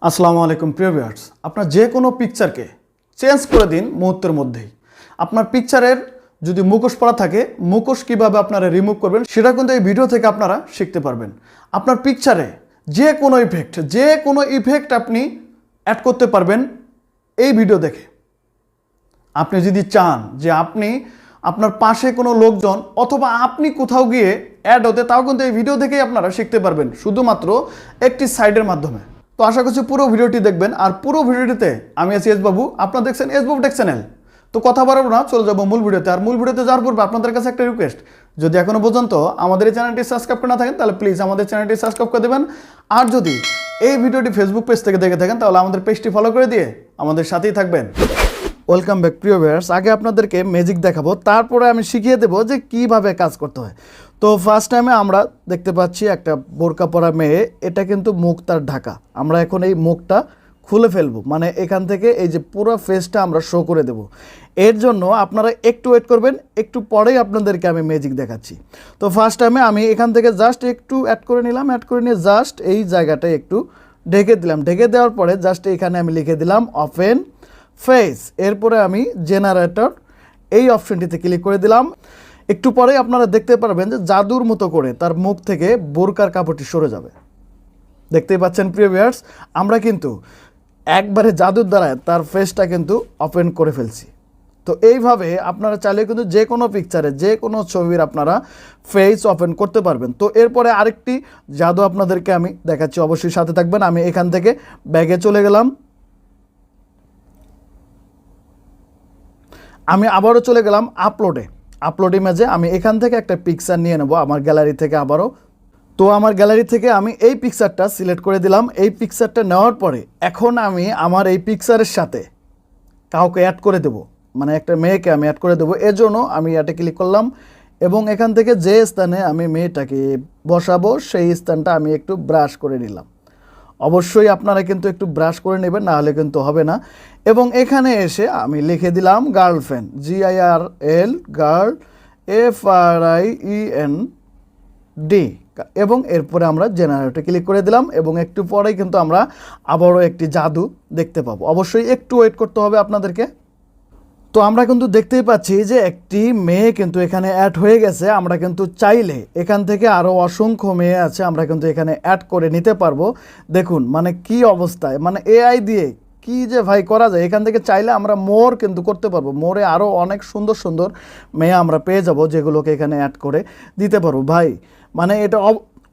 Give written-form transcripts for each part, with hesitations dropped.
আসসালামু আলাইকুম প্রিয় ভিউয়ার্স, আপনার যে কোনো পিকচারকে চেঞ্জ করে দিন মুহূর্তের মধ্যেই। আপনার পিকচারের যদি মুখোশ পরা থাকে, মুখোশ কীভাবে আপনারা রিমুভ করবেন সেটা কিন্তু এই ভিডিও থেকে আপনারা শিখতে পারবেন। আপনার পিকচারে যে কোনো ইফেক্ট আপনি অ্যাড করতে পারবেন এই ভিডিও দেখে। আপনি যদি চান যে আপনি আপনার পাশে কোনো লোকজন অথবা আপনি কোথাও গিয়ে অ্যাড হতে, তাও কিন্তু এই ভিডিও থেকেই আপনারা শিখতে পারবেন শুধুমাত্র একটি সাইডের মাধ্যমে। তো আশা করছি পুরো ভিডিওটি দেখবেন। আর পুরো ভিডিওটিতে আমি আছি S.Babu, আপনারা দেখছেন S.Babu টেক চ্যানেল। তো কথা বাড়াবো না, চলে যাবো মূল ভিডিওতে। আর মূল ভিডিওতে যাওয়ার পূর্বে আপনাদের কাছে একটা রিকোয়েস্ট, যদি এখনো পর্যন্ত আমাদের এই চ্যানেলটি সাবস্ক্রাইব করে না থাকেন তাহলে প্লিজ আমাদের চ্যানেলটি সাবস্ক্রাইব করে দেবেন। আর যদি এই ভিডিওটি ফেসবুক পেজ থেকে দেখে থাকেন তাহলে আমাদের পেজটি ফলো করে দিয়ে আমাদের সাথেই থাকবেন। ওয়েলকাম ব্যাক প্রিয় ভিউয়ার্স। আগে আপনাদেরকে ম্যাজিক দেখাবো, তারপরে আমি শিখিয়ে দেবো যে কিভাবে কাজ করতে হয়। তো ফার্স্ট টাইমে আমরা দেখতে পাচ্ছি একটা বোরকা পরা মেয়ে, এটা কিন্তু মুখ তার ঢাকা। আমরা এখন এই মুখটা খুলে ফেলবো, মানে এখান থেকে এই যে পুরো ফেসটা আমরা শো করে দেব। এর জন্য আপনারা একটু ওয়েট করবেন, একটু পরেই আপনাদেরকে আমি ম্যাজিক দেখাচ্ছি। তো ফার্স্ট টাইমে আমি এখান থেকে জাস্ট একটু অ্যাড করে নিলাম, অ্যাড করে নিয়ে জাস্ট এই জায়গাটা একটু ঢেকে দিলাম। ঢেকে দেওয়ার পরে জাস্ট এখানে আমি লিখে দিলাম ওপেন ফেস। এরপরে আমি জেনারেটর এই অপশনটিতে ক্লিক করে দিলাম। একটু পরে আপনারা দেখতে পারবেন যে জাদুর মতো করে তার মুখ থেকে বোরকার কাপড়টি সরে যাবে। দেখতেই পাচ্ছেন প্রিয় ভিউয়ার্স, আমরা কিন্তু একবারে জাদুর দ্বারা তার ফেসটা কিন্তু ওপেন করে ফেলছি। তো এইভাবে আপনারা চাইলে কিন্তু যে কোনো পিকচারে, যে কোনো ছবির আপনারা ফেস ওপেন করতে পারবেন। তো এরপরে আরেকটি জাদু আপনাদেরকে আমি দেখাচ্ছি, অবশ্যই সাথে থাকবেন। আমি এখান থেকে ব্যাগে চলে গেলাম, আমি আবারও চলে গেলাম আপলোড ইমেজে। আমি এখান থেকে একটা পিকচার নিয়ে নেব আমার গ্যালারি থেকে আবারও। তো আমার গ্যালারি থেকে আমি এই পিকচারটা সিলেক্ট করে দিলাম। এই পিকচারটা নেওয়ার পরে এখন আমি আমার এই পিকচারের সাথে কাউকে অ্যাড করে দেব, মানে একটা মেয়েকে আমি অ্যাড করে দেবো। এর জন্য আমি অ্যাডে ক্লিক করলাম এবং এখান থেকে যে স্থানে আমি মেয়েটাকে বসাবো সেই স্থানটা আমি একটু ব্রাশ করে নিলাম। অবশ্যই আপনারা কিন্তু একটু ব্রাশ করে নেবেন, না হলে কিন্তু হবে না। এবং এখানে এসে আমি লিখে দিলাম গার্লফ্রেন্ড, GIRL, গার্ল, FRIEND, এবং এরপরে আমরা জেনারেটরে ক্লিক করে দিলাম। এবং একটু পরেই কিন্তু আমরা আবারও একটি জাদু দেখতে পাবো। অবশ্যই একটু ওয়েট করতে হবে আপনাদেরকে। তো আমরা কিন্তু দেখতেই পাচ্ছি যে একটি মেয়ে কিন্তু এখানে অ্যাড হয়ে গেছে। আমরা কিন্তু চাইলে এখান থেকে আরও অসংখ্য মেয়ে আছে, আমরা কিন্তু এখানে অ্যাড করে নিতে পারবো। দেখুন মানে কি অবস্থায়, মানে AI দিয়ে কি যে ভাই করা যায়। এখান থেকে চাইলে আমরা মোর কিন্তু করতে পারবো। মোরে আরও অনেক সুন্দর সুন্দর মেয়ে আমরা পেয়ে যাব, যেগুলোকে এখানে অ্যাড করে দিতে পারবো। ভাই মানে এটা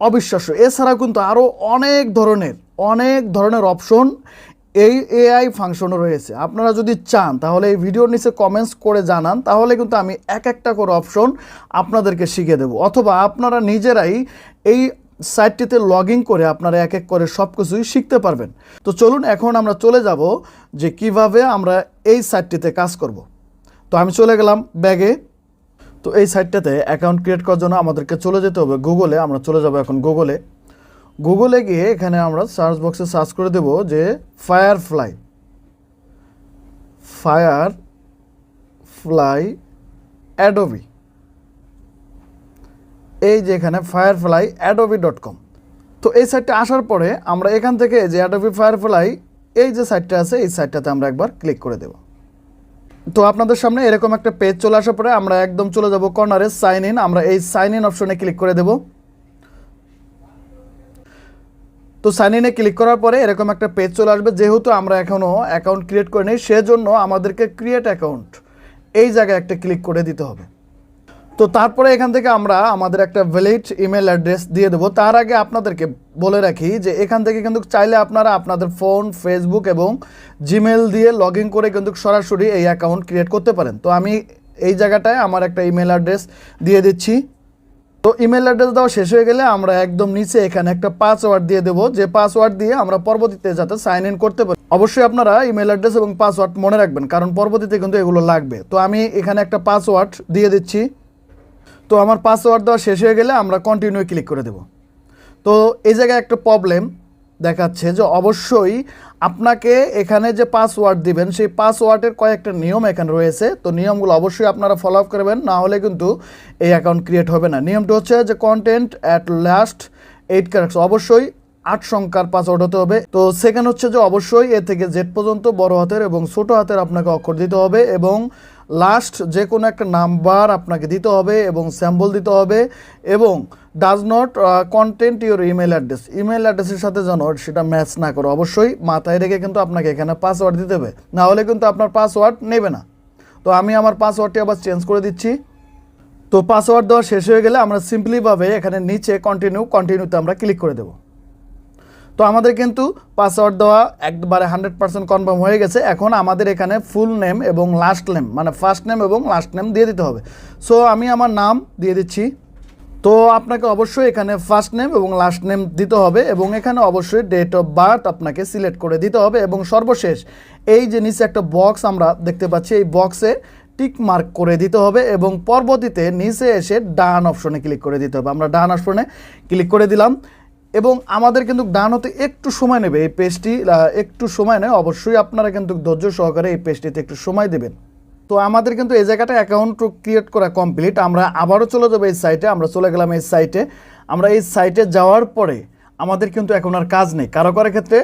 অবিশ্বাস্য। এছাড়া কিন্তু আরও অনেক ধরনের অপশন এই AI ফাংশনও রয়েছে। আপনারা যদি চান তাহলে এই ভিডিওর নিচে কমেন্টস করে জানান, তাহলে কিন্তু আমি এক একটা করে অপশন আপনাদেরকে শিখিয়ে দেব। অথবা আপনারা নিজেরাই এই সাইটটিতে লগ ইন করে আপনারা এক এক করে সব কিছুই শিখতে পারবেন। তো চলুন এখন আমরা চলে যাব যে কিভাবে আমরা এই সাইটটিতে কাজ করব। তো আমি চলে গেলাম ব্যাগে। তো এই সাইটটাতে অ্যাকাউন্ট ক্রিয়েট করার জন্য আমাদেরকে চলে যেতে হবে গুগলে। আমরা চলে যাব এখন গুগলে গিয়ে এখানে আমরা সার্চ বক্সে সার্চ করে দেব যে ফায়ারফ্লাই অ্যাডোবি। এই যে এখানে fireflyadobe.com। তো এই সাইটটা আসার পরে আমরা এখান থেকে যে অ্যাডোবি ফায়ারফ্লাই এই যে সাইটটা আছে এই সাইটটাতে আমরা একবার ক্লিক করে দেব। তো আপনাদের সামনে এরকম একটা পেজ চলে আসার পরে আমরা একদম চলে যাব কর্নারে সাইন ইন। আমরা এই সাইন ইন অপশনে ক্লিক করে দেব। তো সাইন ইনে ক্লিক করার পরে এরকম একটা পেজ চলে আসবে। যেহেতু আমরা এখনও অ্যাকাউন্ট ক্রিয়েট করে নিই, সেজন্য আমাদেরকে ক্রিয়েট অ্যাকাউন্ট এই জায়গায় একটা ক্লিক করে দিতে হবে। তো তারপরে এখান থেকে আমরা আমাদের একটা ভ্যালিড ইমেল অ্যাড্রেস দিয়ে দেবো। তার আগে আপনাদেরকে বলে রাখি যে এখান থেকে কিন্তু চাইলে আপনারা আপনাদের ফোন, ফেসবুক এবং জিমেল দিয়ে লগ ইন করে কিন্তু সরাসরি এই অ্যাকাউন্ট ক্রিয়েট করতে পারেন। তো আমি এই জায়গাটায় আমার একটা ইমেল অ্যাড্রেস দিয়ে দিচ্ছি। তো ইমেল অ্যাড্রেস দেওয়া শেষ হয়ে গেলে আমরা একদম নিচে এখানে একটা পাসওয়ার্ড দিয়ে দেবো, যে পাসওয়ার্ড দিয়ে আমরা পরবর্তীতে যাতে সাইন ইন করতে পারি। অবশ্যই আপনারা ইমেল অ্যাড্রেস এবং পাসওয়ার্ড মনে রাখবেন, কারণ পরবর্তীতে কিন্তু এগুলো লাগবে। তো আমি এখানে একটা পাসওয়ার্ড দিয়ে দিচ্ছি। তো আমার পাসওয়ার্ড দেওয়া শেষ হয়ে গেলে আমরা কন্টিনিউ ক্লিক করে দেব। তো এই জায়গায় একটা প্রবলেম দেখাচ্ছে যে অবশ্যই আপনাকে এখানে যে পাসওয়ার্ড দিবেন সেই পাসওয়ার্ডের কয়েকটা নিয়ম এখানে রয়েছে। তো নিয়মগুলো অবশ্যই আপনারা ফলো আপ করবেন, না হলে কিন্তু এই অ্যাকাউন্ট ক্রিয়েট হবে না। নিয়মটা হচ্ছে যে কন্টেন্ট অ্যাট লাস্ট 8 ক্যারেক্টার্স। অবশ্যই 8 সংখ্যার পাসওয়ার্ড হতে হবে। তো সেকেন্ড হচ্ছে যে অবশ্যই এ থেকে জেড পর্যন্ত বড় হাতের এবং ছোট হাতের আপনাকে অক্ষর দিতে হবে এবং লাস্ট যে কোনো একটা নাম্বার আপনাকে দিতে হবে এবং স্যাম্পল দিতে হবে এবং does not content your email address, email অ্যাড্রেসের সাথে যেন সেটা ম্যাচ না করে, অবশ্যই মাথায় রেখে কিন্তু আপনাকে এখানে পাসওয়ার্ড দিতে হবে, না হলে কিন্তু আপনার পাসওয়ার্ড নেবে না। তো আমি আমার পাসওয়ার্ডটি আবার চেঞ্জ করে দিচ্ছি। তো পাসওয়ার্ড দেওয়া শেষ হয়ে গেলে আমরা সিম্পলিভাবে এখানে নিচে কন্টিনিউতে আমরা ক্লিক করে দেব। তো আমাদের কিন্তু পাসওয়ার্ড দেওয়া একবারে 100% কনফার্ম হয়ে গেছে। এখন আমাদের এখানে ফুল নেম এবং লাস্ট নেম মানে ফার্স্ট নেম এবং লাস্ট নেম দিয়ে দিতে হবে। সো আমি আমার নাম দিয়ে দিচ্ছি। তো আপনাকে অবশ্যই এখানে ফার্স্ট নেম এবং লাস্ট নেম দিতে হবে এবং এখানে অবশ্যই ডেট অফ বার্থ আপনাকে সিলেক্ট করে দিতে হবে এবং সর্বশেষ এই যে নিচে একটা বক্স আমরা দেখতে পাচ্ছি, এই বক্সে টিক মার্ক করে দিতে হবে এবং পরবর্তীতে নিচে এসে ডান অপশনে ক্লিক করে দিতে হবে। আমরা ডান অপশনে ক্লিক করে দিলাম এবং আমাদের কিন্তু ডান হতে একটু সময় নেবে, এই পেজটি একটু সময় নেয়, অবশ্যই আপনারা কিন্তু ধৈর্য সহকারে এই পেজটিতে একটু সময় দেবেন। তো আমাদের কিন্তু এই জায়গাটা অ্যাকাউন্ট ক্রিয়েট করা কমপ্লিট। আমরা আবারও চলে যাবো এই সাইটে। আমরা চলে গেলাম এই সাইটে। আমরা এই সাইটে যাওয়ার পরে আমাদের কিন্তু এখন আর কাজ নেই। কারো ক্ষেত্রে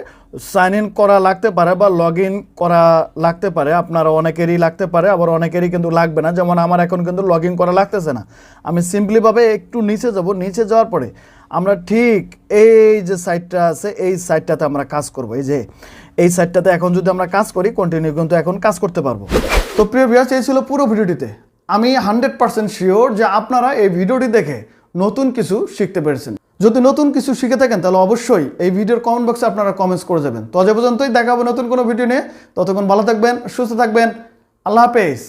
সাইন ইন করা লাগতে পারে বা লগ ইন করা লাগতে পারে, আপনারা অনেকেরই লাগতে পারে, আবার অনেকেরই কিন্তু লাগবে না। যেমন আমার এখন কিন্তু লগ ইন করা লাগতেছে না। আমি সিম্পলিভাবে একটু নিচে যাব, নিচে যাওয়ার পরে আমরা ঠিক এই যে সাইটটা আছে এই সাইটটাতে আমরা কাজ করব। এই যে এই সাইটটাতে এখন যদি আমরা কাজ করি কন্টিনিউ কিন্তু এখন কাজ করতে পারবো। তো প্রিয় ভিউয়ার্স, এই ছিল পুরো ভিডিওটিতে। আমি 100% শিওর যে আপনারা এই ভিডিওটি দেখে নতুন কিছু শিখতে পেরেছেন। যদি নতুন কিছু শিখে থাকেন তাহলে অবশ্যই এই ভিডিওর কমেন্ট বক্সে আপনারা কমেন্টস করে যাবেন। তো আজ পর্যন্তই, দেখা হবে নতুন কোনো ভিডিও নিয়ে। ততক্ষণ ভালো থাকবেন, সুস্থ থাকবেন। আল্লাহ হাফেজ।